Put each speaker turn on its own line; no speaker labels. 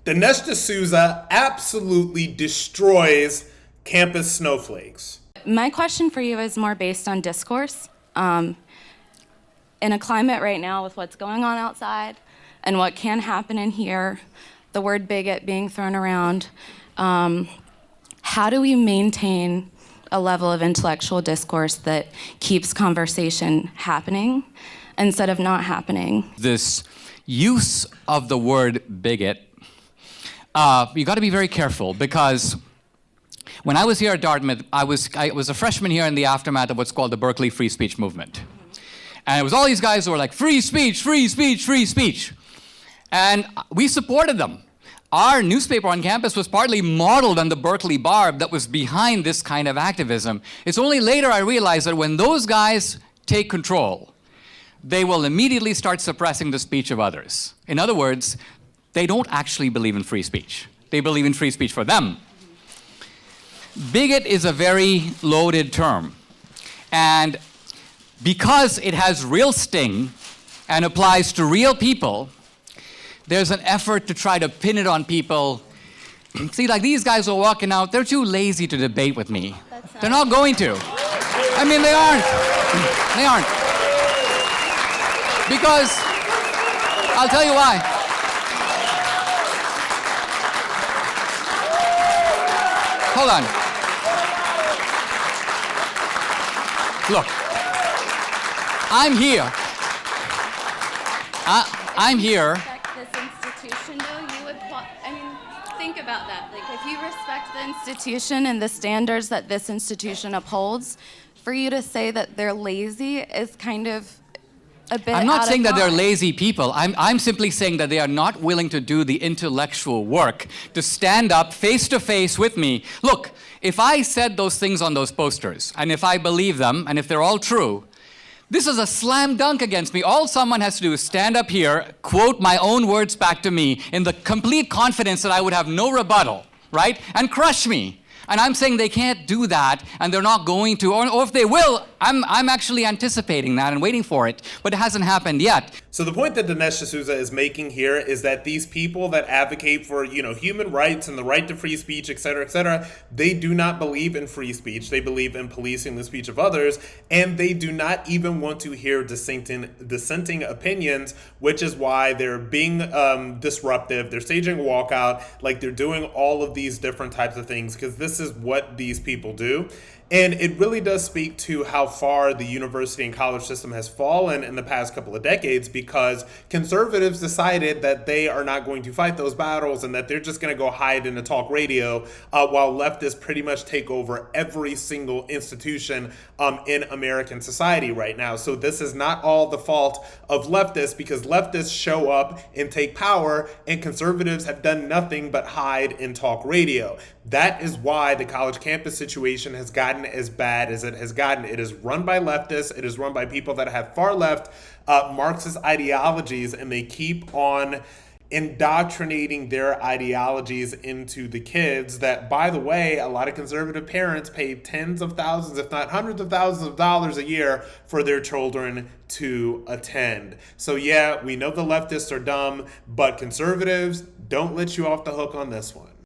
Dinesh D'Souza absolutely destroys campus snowflakes.
My question for you is more based on discourse. In a climate right now with what's going on outside and what can happen in here, the word bigot being thrown around, how do we maintain a level of intellectual discourse that keeps conversation happening instead of not happening?
This use of the word bigot, you got to be very careful, because when I was here at Dartmouth, I was a freshman here in the aftermath of what's called the Berkeley free speech movement. And it was all these guys who were like, free speech, free speech, free speech. And we supported them. Our newspaper on campus was partly modeled on the Berkeley Barb that was behind this kind of activism. It's only later I realized that when those guys take control, they will immediately start suppressing the speech of others. In other words, they don't actually believe in free speech. They believe in free speech for them. Bigot is a very loaded term. And because it has real sting and applies to real people, there's an effort to try to pin it on people. See, like these guys are walking out, they're too lazy to debate with me. They're not going to. I mean, they aren't. They aren't. Because, I'll tell you why. Hold on. Look, I'm here. I'm here.
Think about that. Like, if you respect the institution and the standards that this institution upholds, for you to say that they're lazy is kind of a bit.
I'm not saying that they're lazy people. I'm simply saying that they are not willing to do the intellectual work to stand up face to face with me. Look, if I said those things on those posters, and if I believe them, and if they're all true, this is a slam dunk against me. All someone has to do is stand up here, quote my own words back to me in the complete confidence that I would have no rebuttal, right? And crush me. And I'm saying they can't do that, and they're not going to, or if they will, I'm actually anticipating that and waiting for it, but it hasn't happened yet.
So the point that Dinesh D'Souza is making here is that these people that advocate for, human rights and the right to free speech, et cetera, they do not believe in free speech. They believe in policing the speech of others, and they do not even want to hear dissenting opinions, which is why they're being disruptive. They're staging a walkout, like they're doing all of these different types of things, because this is what these people do. And it really does speak to how far the university and college system has fallen in the past couple of decades, because conservatives decided that they are not going to fight those battles and that they're just going to go hide in a talk radio while leftists pretty much take over every single institution in American society right now. So this is not all the fault of leftists, because leftists show up and take power, and conservatives have done nothing but hide in talk radio. That is why the college campus situation has gotten as bad as it has gotten. It is run by leftists. It is run by people that have far left Marxist ideologies, and they keep on indoctrinating their ideologies into the kids that, by the way, a lot of conservative parents pay tens of thousands, if not hundreds of thousands of dollars a year for their children to attend. So yeah, we know the leftists are dumb, but conservatives, don't let you off the hook on this one.